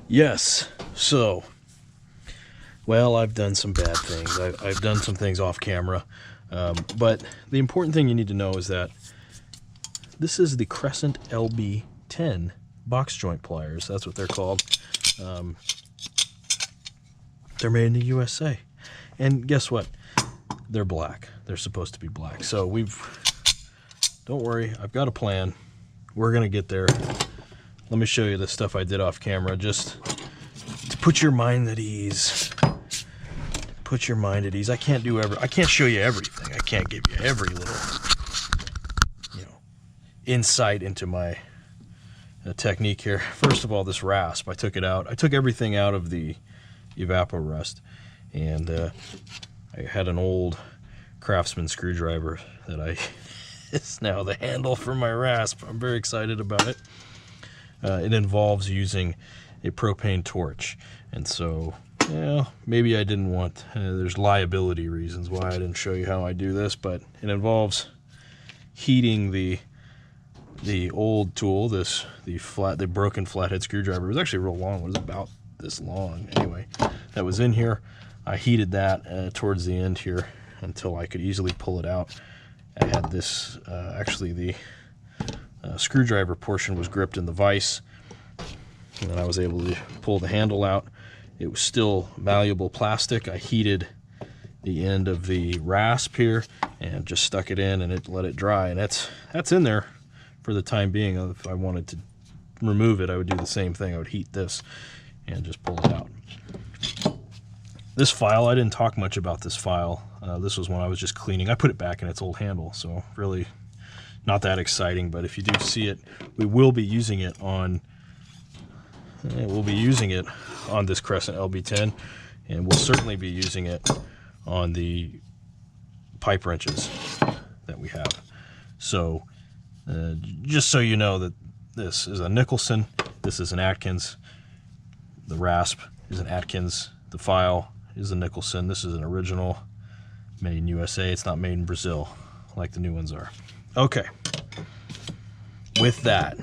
Yes, so, well, I've done some bad things. I've done some things off camera, but the important thing you need to know is that this is the Crescent LB10 box joint pliers. That's what they're called. They're made in the USA. And guess what? They're black. They're supposed to be black. So don't worry, I've got a plan. We're going to get there. Let me show you the stuff I did off camera just to put your mind at ease. Put your mind at ease. I can't show you everything. I can't give you every little, insight into my technique here. First of all, this rasp, I took it out. I took everything out of the evapo-rust, and I had an old Craftsman screwdriver that it's now the handle for my rasp. I'm very excited about it. It involves using a propane torch, and so maybe I didn't want, there's liability reasons why I didn't show you how I do this, but it involves heating the old tool, the broken flathead screwdriver. It was actually real long. It was about this long anyway. That was in here. I heated that towards the end here until I could easily pull it out. I had this, actually the screwdriver portion was gripped in the vise, and then I was able to pull the handle out. It was still malleable plastic. I heated the end of the rasp here and just stuck it in and let it dry, and that's in there for the time being. If I wanted to remove it, I would do the same thing. I would heat this and just pull it out. This file, I didn't talk much about this file. This was when I was just cleaning. I put it back in its old handle, so really not that exciting, but if you do see it, we will be using it on this Crescent LB10, and we'll certainly be using it on the pipe wrenches that we have. So just so you know that this is a Nicholson, this is an Atkins, the rasp is an Atkins, the file is a Nicholson. This is an original, made in USA. It's not made in Brazil like the new ones are. Okay, with that,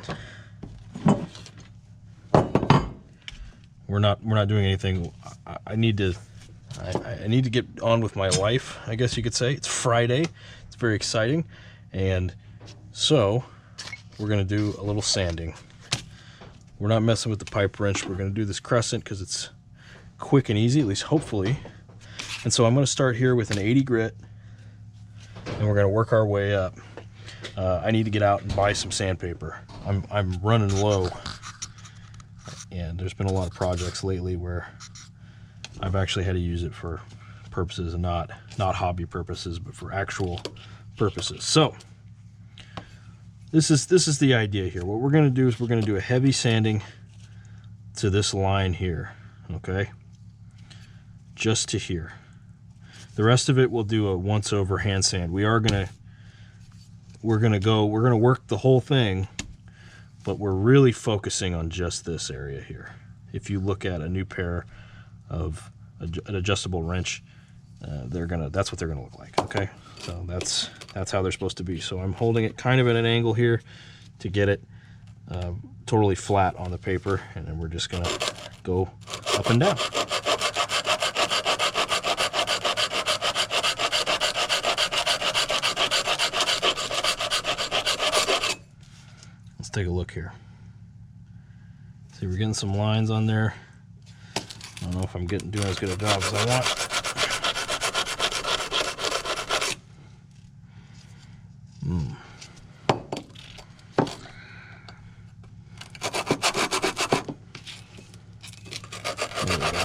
we're not doing anything. I need to get on with my life, I guess you could say. It's Friday. It's very exciting, and so we're gonna do a little sanding. We're not messing with the pipe wrench. We're gonna do this Crescent because it's quick and easy, at least hopefully. And so I'm gonna start here with an 80 grit, and we're gonna work our way up. I need to get out and buy some sandpaper. I'm running low, and there's been a lot of projects lately where I've actually had to use it for purposes, and not hobby purposes, but for actual purposes. So this is the idea here. What we're going to do is we're going to do a heavy sanding to this line here, okay, just to here. The rest of it we'll do a once over hand sand. We're gonna work the whole thing, but we're really focusing on just this area here. If you look at a new pair of an adjustable wrench, that's what they're gonna look like. Okay, so that's how they're supposed to be. So I'm holding it kind of at an angle here to get it totally flat on the paper, and then we're just gonna go up and down. Let's take a look here. See, we're getting some lines on there. I don't know if I'm doing as good a job as I want. There we go.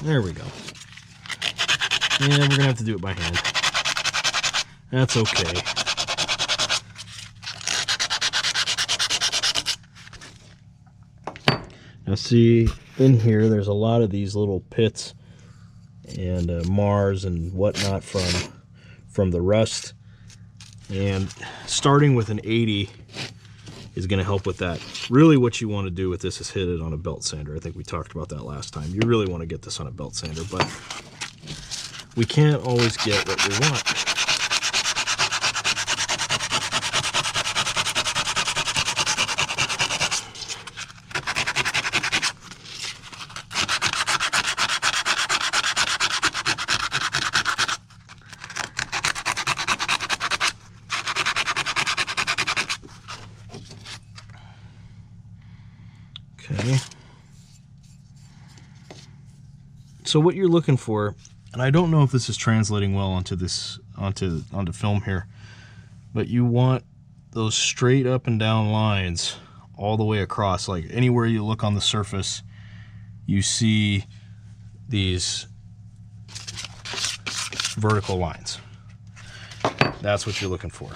There we go. And we're gonna have to do it by hand. That's okay. Now see, in here there's a lot of these little pits and Mars and whatnot from the rust. And starting with an 80 is going to help with that. Really what you want to do with this is hit it on a belt sander. I think we talked about that last time. You really want to get this on a belt sander, but we can't always get what we want. Okay. So what you're looking for, and I don't know if this is translating well onto film here, but you want those straight up and down lines all the way across. Like anywhere you look on the surface, you see these vertical lines. That's what you're looking for.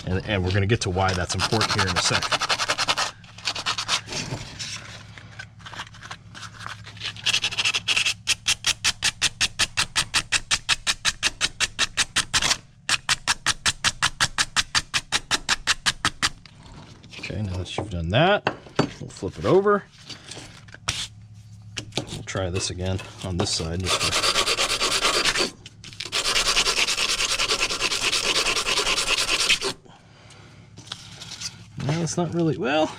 And we're going to get to why that's important here in a second. Okay, now that you've done that, we'll flip it over. We'll try this again on this side. No, it's not really, well,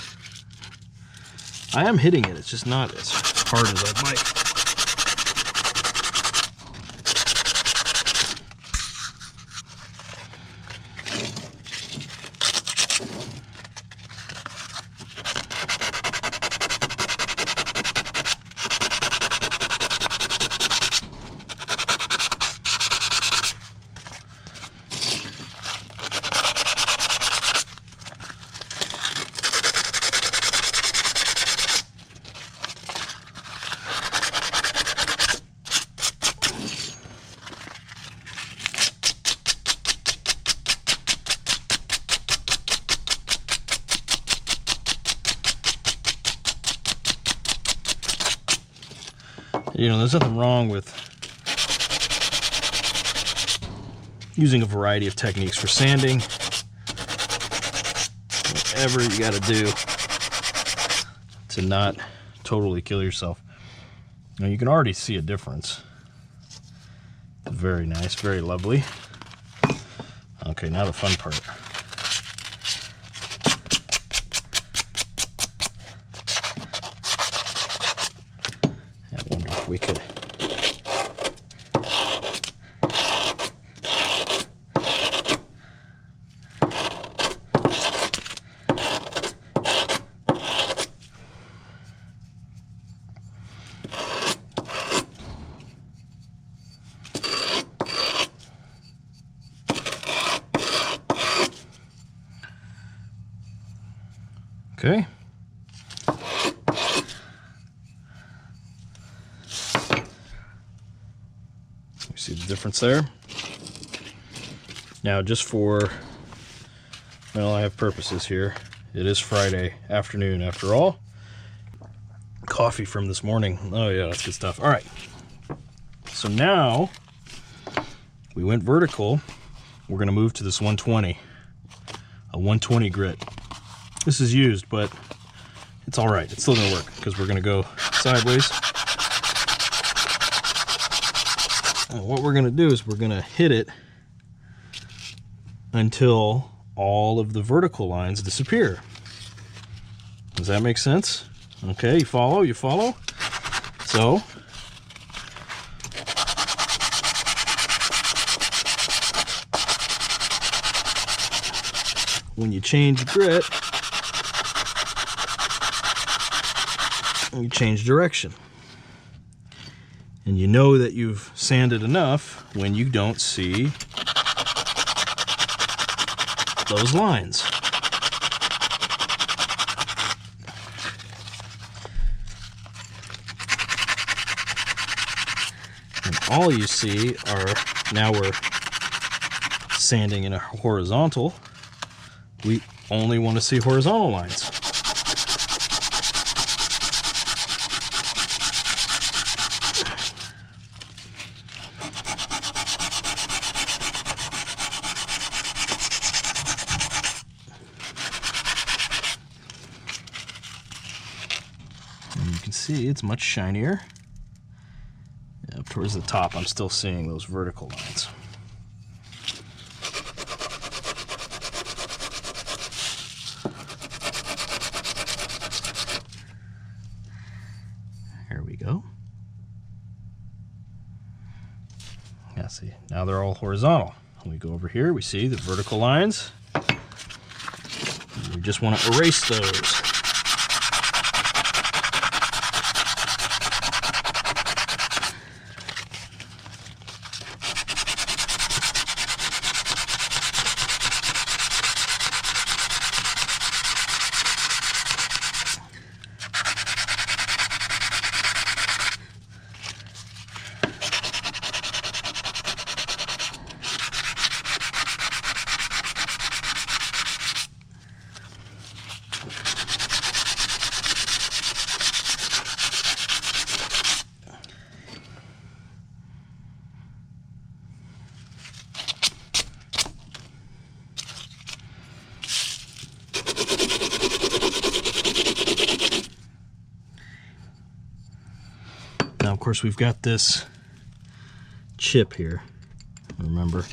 I am hitting it. It's just not as hard as I'd like. You know, there's nothing wrong with using a variety of techniques for sanding. Whatever you got to do to not totally kill yourself. Now you can already see a difference. Very nice, very lovely. Okay, now the fun part. We could okay. See the difference there? Now, just for, well, I have purposes here. It is Friday afternoon after all. Coffee from this morning. Oh yeah, that's good stuff. All right. So now we went vertical. We're going to move to this 120, a 120 grit. This is used, but it's all right. It's still going to work because we're going to go sideways. And what we're going to do is we're going to hit it until all of the vertical lines disappear. Does that make sense? Okay, you follow? You follow? So, when you change grit, you change direction. And you know that you've sanded enough when you don't see those lines. And all you see are, now we're sanding in a horizontal, we only want to see horizontal lines. see, it's much shinier. Yeah, up towards the top, I'm still seeing those vertical lines. Here we go. Yeah, see, now they're all horizontal. When we go over here, we see the vertical lines. We just want to erase those. Now, of course, we've got this chip here, remember,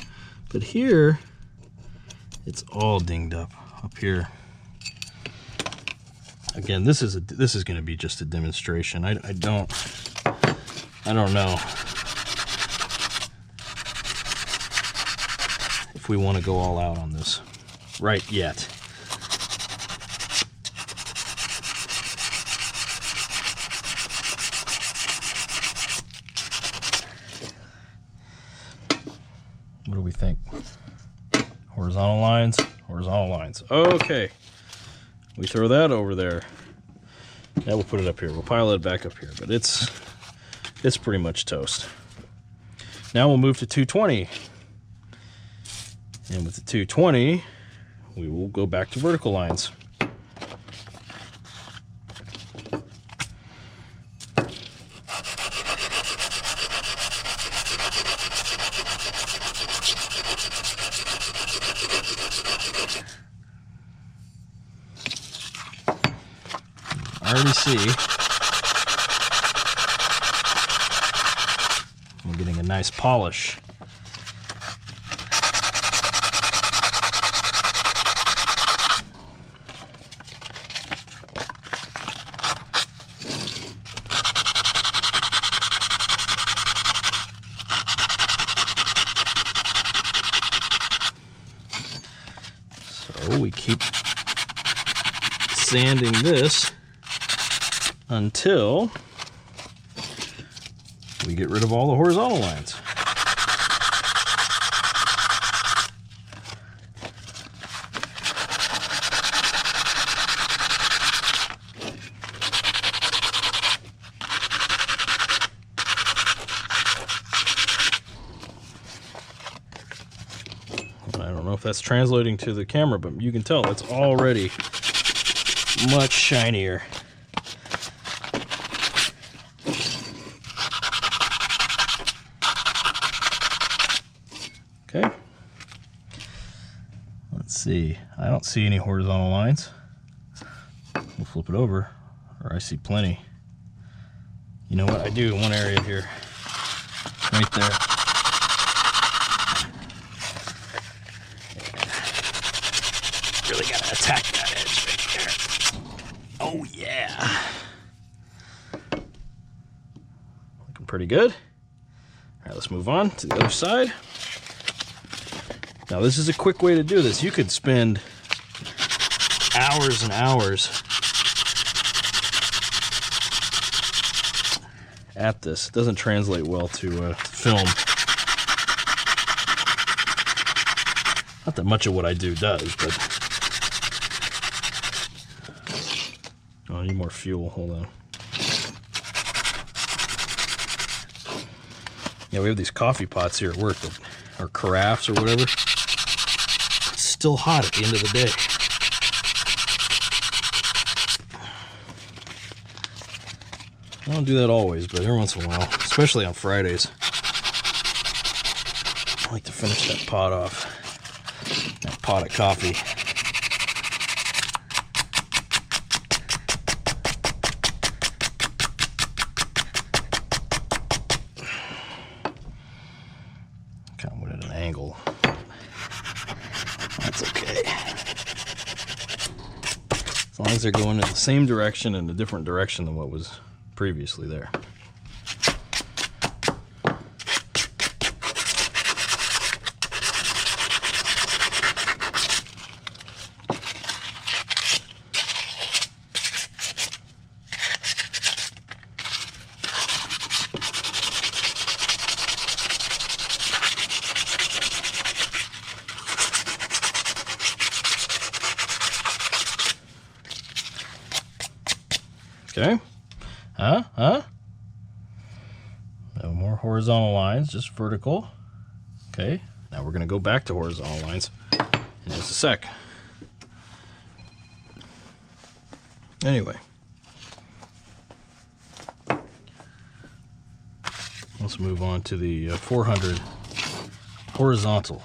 but here it's all dinged up here. Again, this is going to be just a demonstration. I don't know if we want to go all out on this right yet. What do we think? Horizontal lines, horizontal lines. Okay, we throw that over there. Now we'll put it up here. We'll pile it back up here, but it's pretty much toast. Now we'll move to 220. And with the 220, we will go back to vertical lines. I already see we're getting a nice polish. So we keep sanding this until we get rid of all the horizontal lines. I don't know if that's translating to the camera, but you can tell it's already much shinier. Okay, let's see. I don't see any horizontal lines. We'll flip it over, or I see plenty. You know what? I do in one area here, right there. Really gotta attack that edge right there. Oh yeah, looking pretty good. All right, let's move on to the other side. Now, this is a quick way to do this. You could spend hours and hours at this. It doesn't translate well to film. Not that much of what I do does, but... Oh, I need more fuel. Hold on. Yeah, we have these coffee pots here at work that are carafes or whatever. Still hot at the end of the day. I don't do that always, but every once in a while, especially on Fridays, I like to finish that pot off. That pot of coffee. long as they're going in the same direction and a different direction than what was previously there. Okay. No more horizontal lines, just vertical. Okay. Now we're going to go back to horizontal lines in just a sec. Anyway. Let's move on to the 400 horizontal.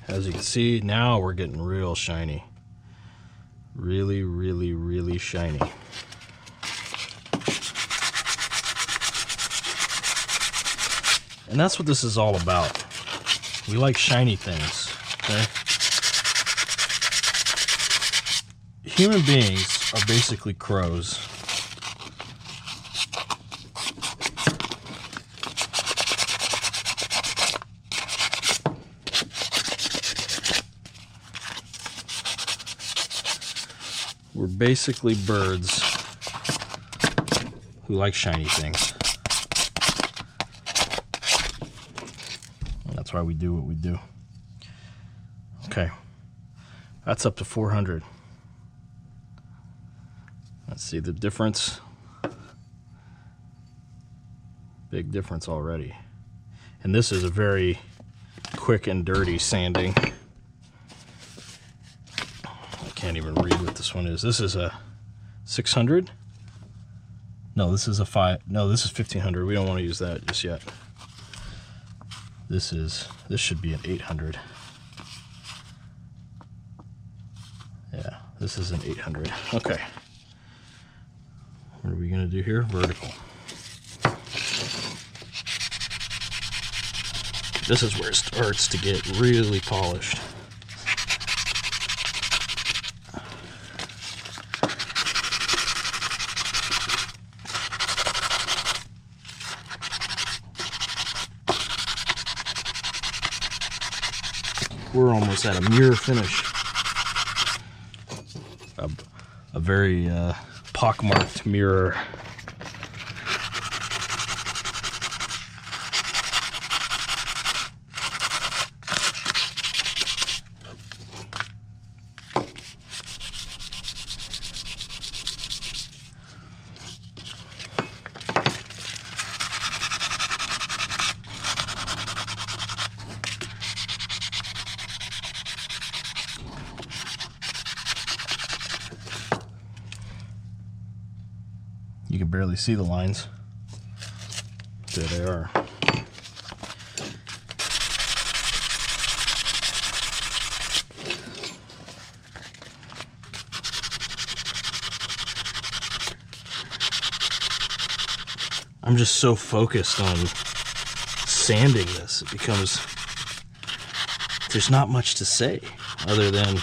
As you can see, now we're getting real shiny. Really, really, really shiny. And that's what this is all about. We like shiny things, okay? Human beings are basically crows. We're basically birds who like shiny things. And that's why we do what we do. Okay, that's up to 400. Let's see the difference. Big difference already. And this is a very quick and dirty sanding. Can't even read what this one is. This is a 600. No, this is a 5. No, this is 1500. We don't want to use that just yet. This should be an 800. Yeah, this is an 800. Okay. What are we going to do here? Vertical. This is where it starts to get really polished. We're almost at a mirror finish. A very pockmarked mirror. You can barely see the lines. There they are. I'm just so focused on sanding this, it becomes, there's not much to say other than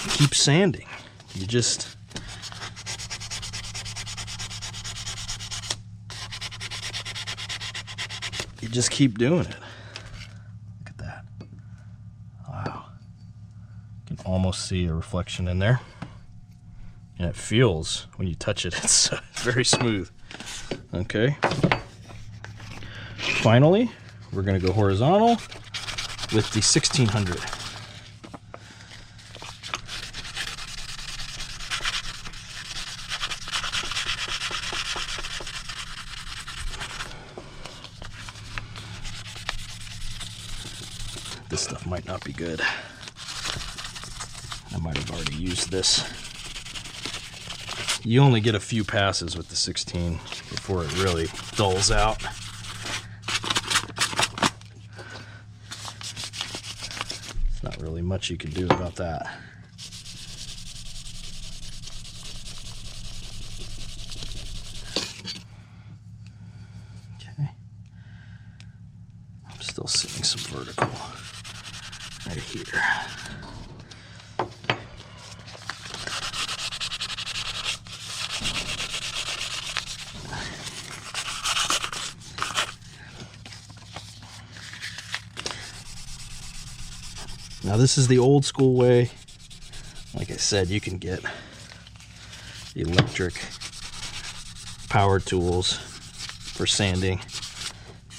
keep sanding. You just just keep doing it. Look at that. Wow. You can almost see a reflection in there. And it feels, when you touch it, it's very smooth. Okay. Finally, we're going to go horizontal with the 1600. This stuff might not be good. I might have already used this. You only get a few passes with the 16 before it really dulls out. There's not really much you can do about that. Okay. I'm still seeing some vertical right here. Now this is the old school way. Like I said, you can get electric power tools for sanding.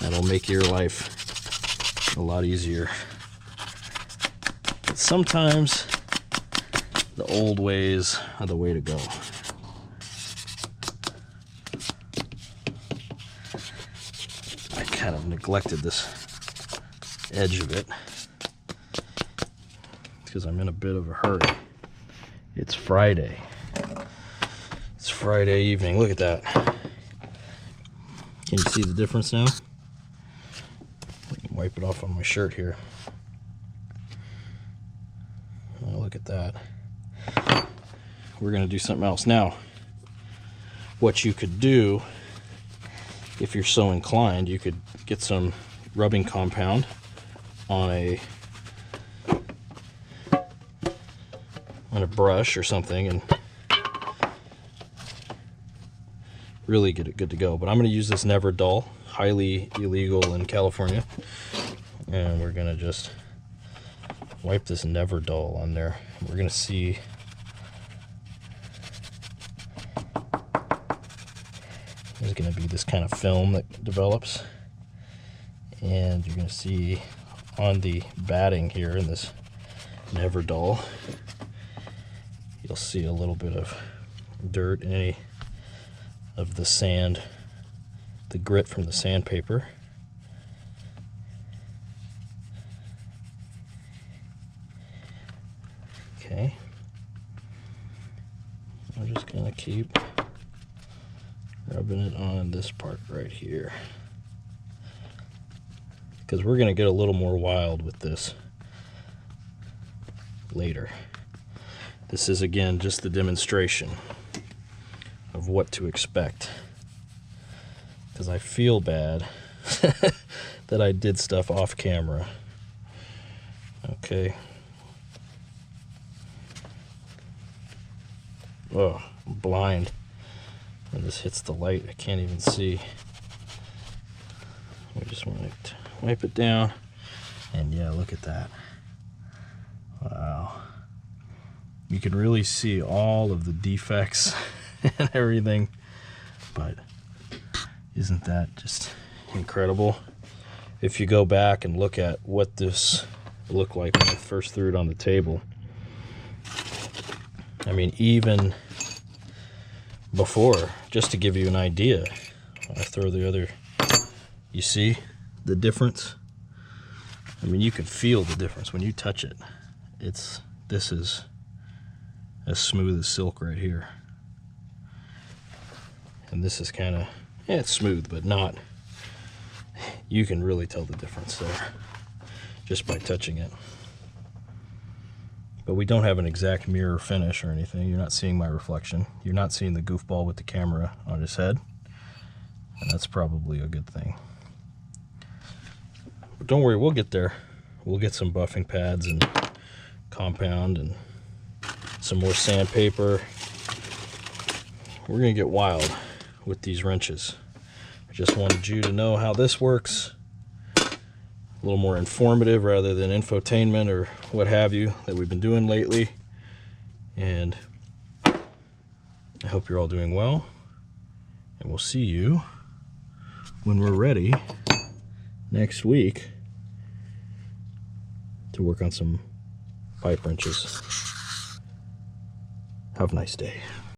That'll make your life a lot easier. But sometimes the old ways are the way to go. I kind of neglected this edge of it because I'm in a bit of a hurry. It's Friday. It's Friday evening. Look at that. Can you see the difference now? I can wipe it off on my shirt here. Oh, look at that. We're going to do something else. Now, what you could do, if you're so inclined, you could get some rubbing compound on a brush or something and really get it good to go. But I'm going to use this Never Dull, highly illegal in California, and we're going to just wipe this Never Dull on there. We're going to see there's going to be this kind of film that develops, and you're going to see on the batting here in this Never Dull, you'll see a little bit of dirt in any of the sand, the grit from the sandpaper. Okay. I'm just going to keep rubbing it on this part right here, because we're going to get a little more wild with this later. This is, again, just the demonstration of what to expect, because I feel bad that I did stuff off camera. Okay. Oh, I'm blind. When this hits the light, I can't even see. We just want to wipe it down, and yeah, look at that. Wow. You can really see all of the defects and everything, but isn't that just incredible? If you go back and look at what this looked like when I first threw it on the table, I mean, even before, just to give you an idea, I throw the other, you see the difference? I mean, you can feel the difference when you touch it. This is as smooth as silk right here. And this is kind of, yeah, it's smooth, but not, you can really tell the difference there just by touching it. But we don't have an exact mirror finish or anything. You're not seeing my reflection. You're not seeing the goofball with the camera on his head. And that's probably a good thing. But don't worry, we'll get there. We'll get some buffing pads and compound and some more sandpaper. We're gonna get wild with these wrenches. I just wanted you to know how this works little more informative rather than infotainment or what have you that we've been doing lately. And I hope you're all doing well, and we'll see you when we're ready next week to work on some pipe wrenches. Have a nice day.